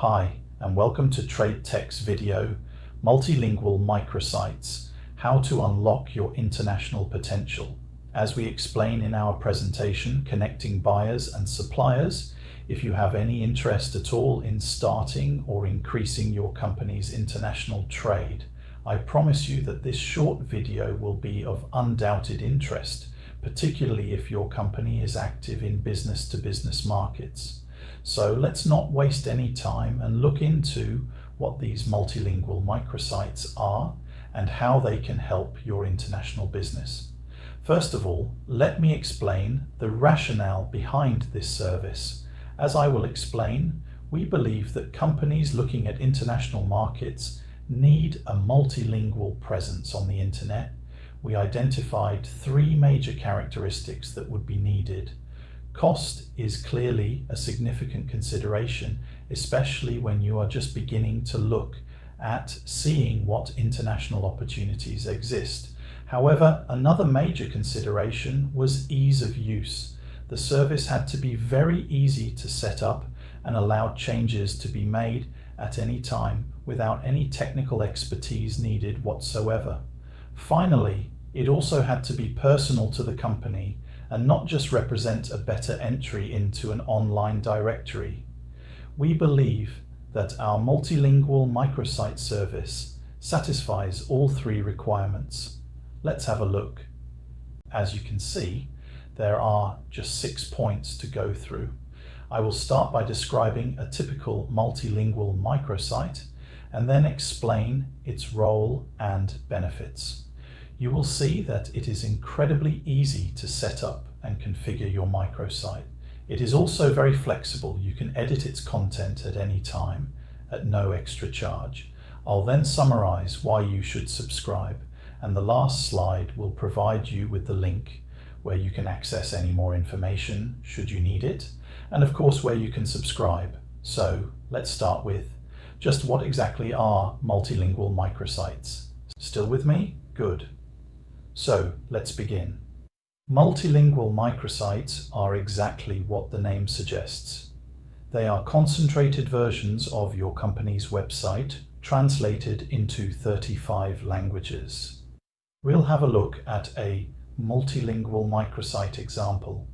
Hi, and welcome to TradeTech's video, Multilingual Microsites, How to Unlock Your International Potential. As we explain in our presentation, Connecting Buyers and Suppliers, if you have any interest at all in starting or increasing your company's international trade, I promise you that this short video will be of undoubted interest, particularly if your company is active in business-to-business markets. So let's not waste any time and look into what these multilingual microsites are and how they can help your international business. First of all, let me explain the rationale behind this service. As I will explain, we believe that companies looking at international markets need a multilingual presence on the internet. We identified three major characteristics that would be needed. Cost is clearly a significant consideration, especially when you are just beginning to look at seeing what international opportunities exist. However, another major consideration was ease of use. The service had to be very easy to set up and allowed changes to be made at any time without any technical expertise needed whatsoever. Finally, it also had to be personal to the company and not just represent a better entry into an online directory. We believe that our multilingual microsite service satisfies all three requirements. Let's have a look. As you can see, there are just 6 points to go through. I will start by describing a typical multilingual microsite and then explain its role and benefits. You will see that it is incredibly easy to set up and configure your microsite. It is also very flexible. You can edit its content at any time at no extra charge. I'll then summarize why you should subscribe, and the last slide will provide you with the link where you can access any more information should you need it, and of course where you can subscribe. So let's start with just what exactly are multilingual microsites. Still with me? Good. So let's begin. Multilingual microsites are exactly what the name suggests. They are concentrated versions of your company's website translated into 35 languages. We'll have a look at a multilingual microsite example,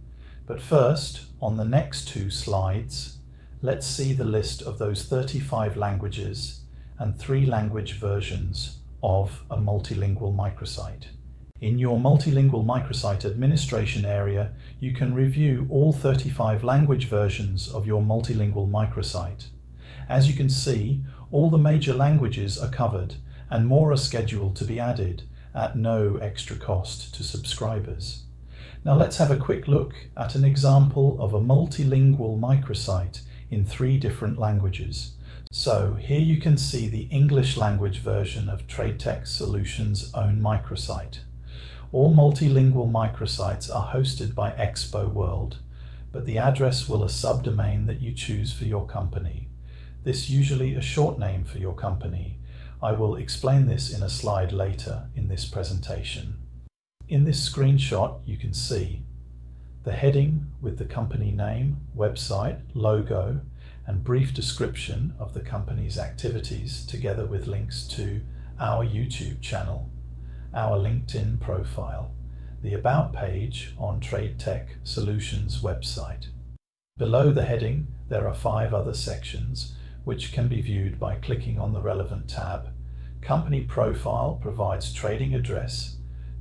but first, on the next two slides, let's see the list of those 35 languages and 3 language versions of a multilingual microsite. In your multilingual microsite administration area, you can review all 35 language versions of your multilingual microsite. As you can see, all the major languages are covered and more are scheduled to be added at no extra cost to subscribers. Now let's have a quick look at an example of a multilingual microsite in 3 different languages. So here you can see the English language version of TradeTech Solutions' own microsite. All multilingual microsites are hosted by Expo World, but the address will a subdomain that you choose for your company. This usually a short name for your company. I will explain this in a slide later in this presentation. In this screenshot, you can see the heading with the company name, website, logo, and brief description of the company's activities, together with links to our YouTube channel, our LinkedIn profile, the About page on TradeTech Solutions website. Below the heading, there are 5 other sections which can be viewed by clicking on the relevant tab. Company profile provides trading address,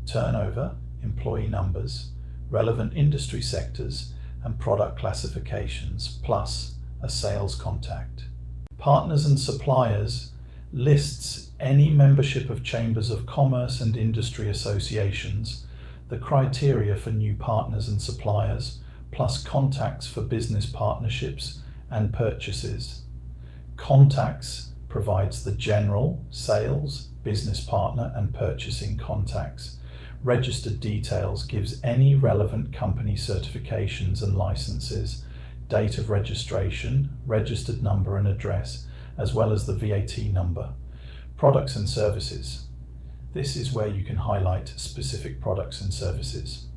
turnover, employee numbers, relevant industry sectors, and product classifications, plus a sales contact. Partners and suppliers lists any membership of chambers of commerce and industry associations, the criteria for new partners and suppliers, plus contacts for business partnerships and purchases. Contacts provides the general, sales, business partner and purchasing contacts. Registered details gives any relevant company certifications and licenses, date of registration, registered number and address, as well as the VAT number. Products and services. This is where you can highlight specific products and services.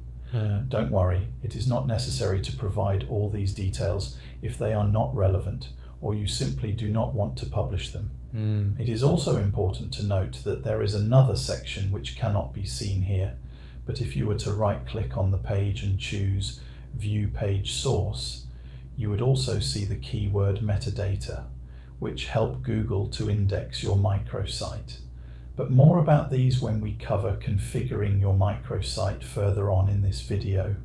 Don't worry, it is not necessary to provide all these details if they are not relevant or you simply do not want to publish them. It is also important to note that there is another section which cannot be seen here, but if you were to right-click on the page and choose View Page Source, you would also see the keyword metadata, which help Google to index your microsite. But more about these when we cover configuring your microsite further on in this video.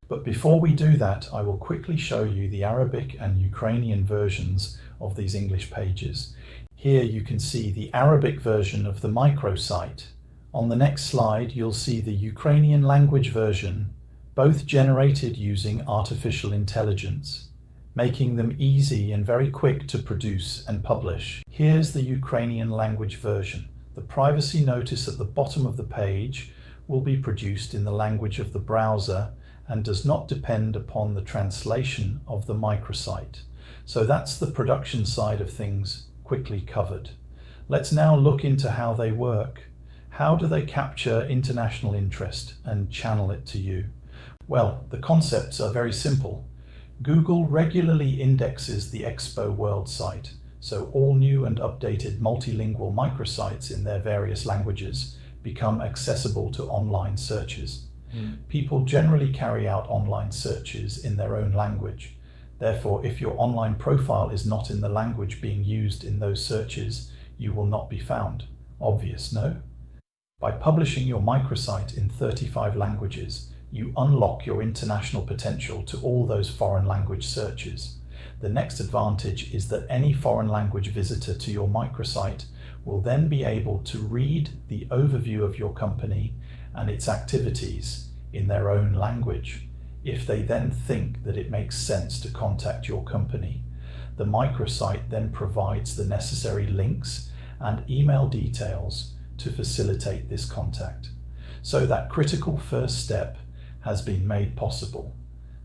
But before we do that, I will quickly show you the Arabic and Ukrainian versions of these English pages. Here you can see the Arabic version of the microsite. On the next slide, you'll see the Ukrainian language version, both generated using artificial intelligence, making them easy and very quick to produce and publish. Here's the Ukrainian language version. The privacy notice at the bottom of the page will be produced in the language of the browser and does not depend upon the translation of the microsite. So that's the production side of things quickly covered. Let's now look into how they work. How do they capture international interest and channel it to you? Well, the concepts are very simple. Google regularly indexes the Expo World site, so all new and updated multilingual microsites in their various languages become accessible to online searches. People generally carry out online searches in their own language. Therefore, if your online profile is not in the language being used in those searches, you will not be found. Obvious, no? By publishing your microsite in 35 languages, you unlock your international potential to all those foreign language searches. The next advantage is that any foreign language visitor to your microsite will then be able to read the overview of your company and its activities in their own language. If they then think that it makes sense to contact your company, the microsite then provides the necessary links and email details to facilitate this contact. So that critical first step has been made possible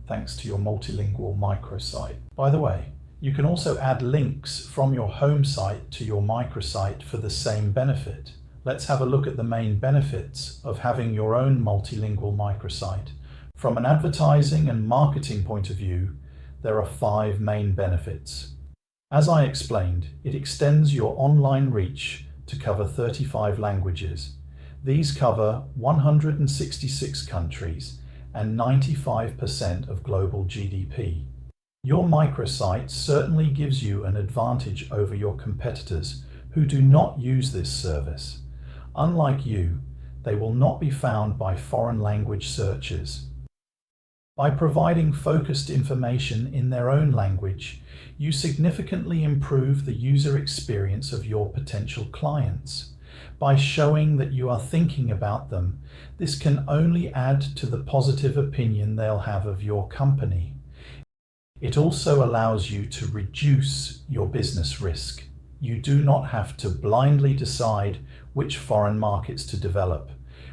thanks to your multilingual microsite. By the way, you can also add links from your home site to your microsite for the same benefit. Let's have a look at the main benefits of having your own multilingual microsite. From an advertising and marketing point of view, there are 5 main benefits. As I explained, it extends your online reach to cover 35 languages. These cover 166 countries and 95% of global GDP. Your microsite certainly gives you an advantage over your competitors who do not use this service. Unlike you, they will not be found by foreign language searchers. By providing focused information in their own language, you significantly improve the user experience of your potential clients. By showing that you are thinking about them, this can only add to the positive opinion they'll have of your company. It also allows you to reduce your business risk. You do not have to blindly decide which foreign markets to develop.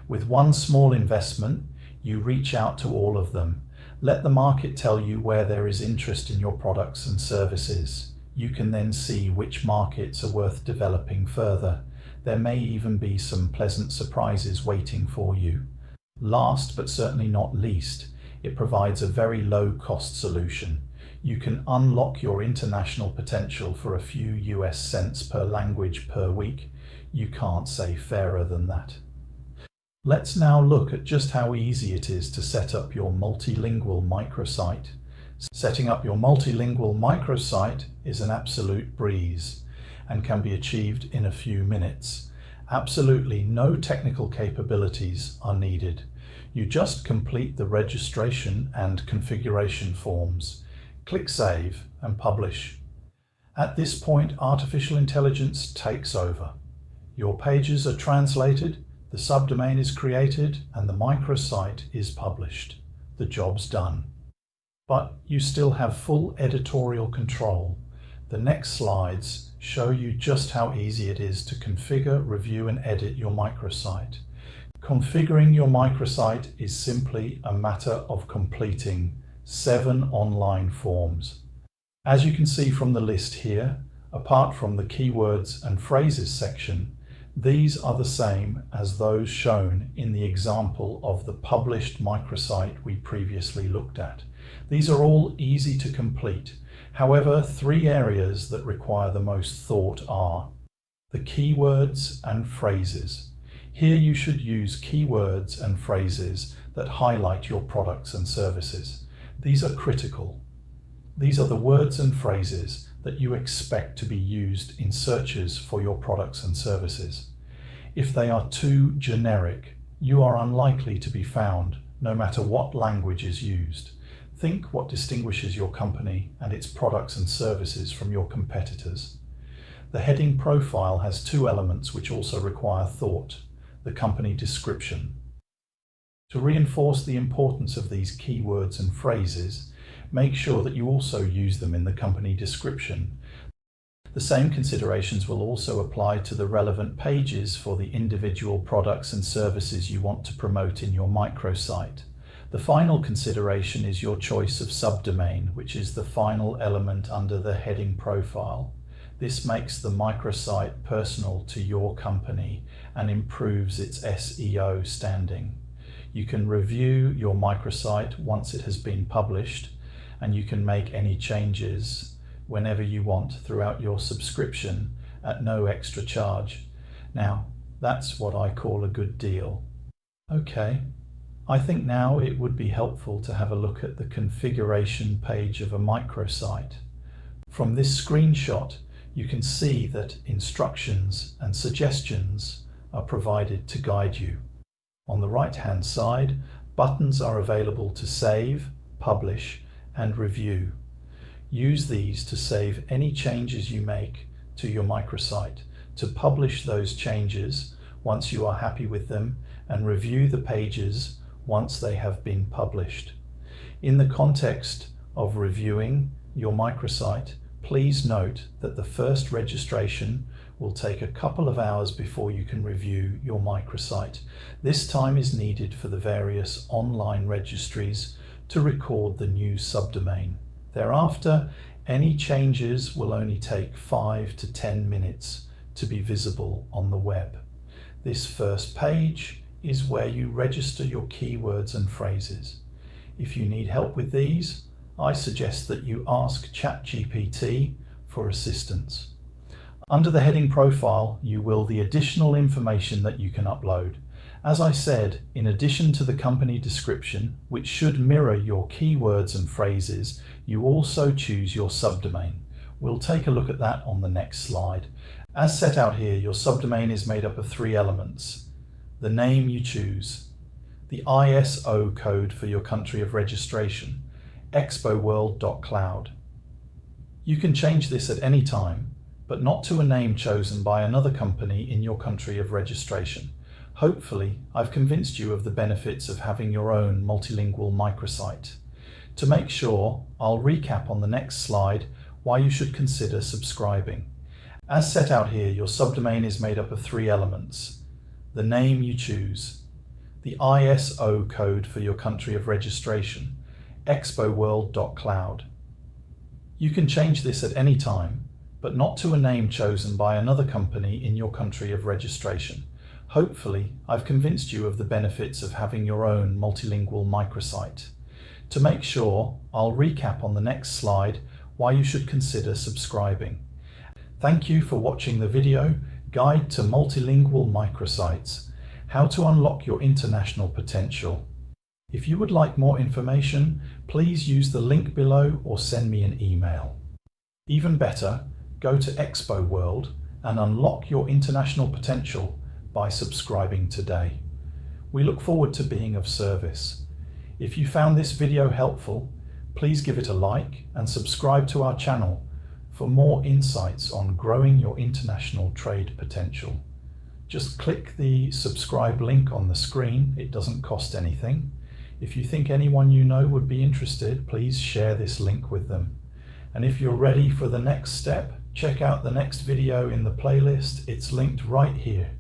With one small investment, you reach out to all of them. Let the market tell you where there is interest in your products and services. You can then see which markets are worth developing further. There may even be some pleasant surprises waiting for you. Last but certainly not least, it provides a very low-cost solution. You can unlock your international potential for a few US cents per language per week. You can't say fairer than that. Let's now look at just how easy it is to set up your multilingual microsite. Setting up your multilingual microsite is an absolute breeze and can be achieved in a few minutes. Absolutely no technical capabilities are needed. You just complete the registration and configuration forms. Click Save and Publish. At this point, artificial intelligence takes over. Your pages are translated, the subdomain is created, and the microsite is published. The job's done. But you still have full editorial control. The next slides show you just how easy it is to configure, review, and edit your microsite. Configuring your microsite is simply a matter of completing 7 online forms. As you can see from the list here, apart from the keywords and phrases section, these are the same as those shown in the example of the published microsite we previously looked at. These are all easy to complete. However, three areas that require the most thought are the keywords and phrases. Here you should use keywords and phrases that highlight your products and services. These are critical. These are the words and phrases that you expect to be used in searches for your products and services. If they are too generic, you are unlikely to be found no matter what language is used. Think what distinguishes your company and its products and services from your competitors. The heading profile has two elements which also require thought: the company description. To reinforce the importance of these keywords and phrases, make sure that you also use them in the company description. The same considerations will also apply to the relevant pages for the individual products and services you want to promote in your microsite. The final consideration is your choice of subdomain, which is the final element under the heading profile. This makes the microsite personal to your company and improves its SEO standing. You can review your microsite once it has been published, and you can make any changes whenever you want throughout your subscription at no extra charge. Now, that's what I call a good deal. Okay, I think now it would be helpful to have a look at the configuration page of a microsite. From this screenshot, you can see that instructions and suggestions are provided to guide you. On the right-hand side, buttons are available to save, publish, and review. Use these to save any changes you make to your microsite, to publish those changes once you are happy with them, and review the pages once they have been published. In the context of reviewing your microsite, please note that the first registration will take a couple of hours before you can review your microsite. This time is needed for the various online registries to record the new subdomain. Thereafter, any changes will only take 5 to 10 minutes to be visible on the web. This first page is where you register your keywords and phrases. If you need help with these, I suggest that you ask ChatGPT for assistance. Under the heading profile, you will the additional information that you can upload. As I said, in addition to the company description, which should mirror your keywords and phrases, you also choose your subdomain. We'll take a look at that on the next slide. As set out here, your subdomain is made up of three elements: the name you choose, the ISO code for your country of registration, expoworld.cloud. You can change this at any time, but not to a name chosen by another company in your country of registration. Hopefully, I've convinced you of the benefits of having your own multilingual microsite. To make sure, I'll recap on the next slide why you should consider subscribing. As set out here, your subdomain is made up of three elements: the name you choose, the ISO code for your country of registration, expoworld.cloud. You can change this at any time, but not to a name chosen by another company in your country of registration. Hopefully, I've convinced you of the benefits of having your own multilingual microsite. To make sure, I'll recap on the next slide why you should consider subscribing. Thank you for watching the video, Guide to Multilingual Microsites, How to Unlock Your International Potential. If you would like more information, please use the link below or send me an email. Even better, go to Expo World and unlock your international potential by subscribing today. We look forward to being of service. If you found this video helpful, please give it a like and subscribe to our channel for more insights on growing your international trade potential. Just click the subscribe link on the screen. It doesn't cost anything. If you think anyone you know would be interested, please share this link with them. And if you're ready for the next step, check out the next video in the playlist. It's linked right here.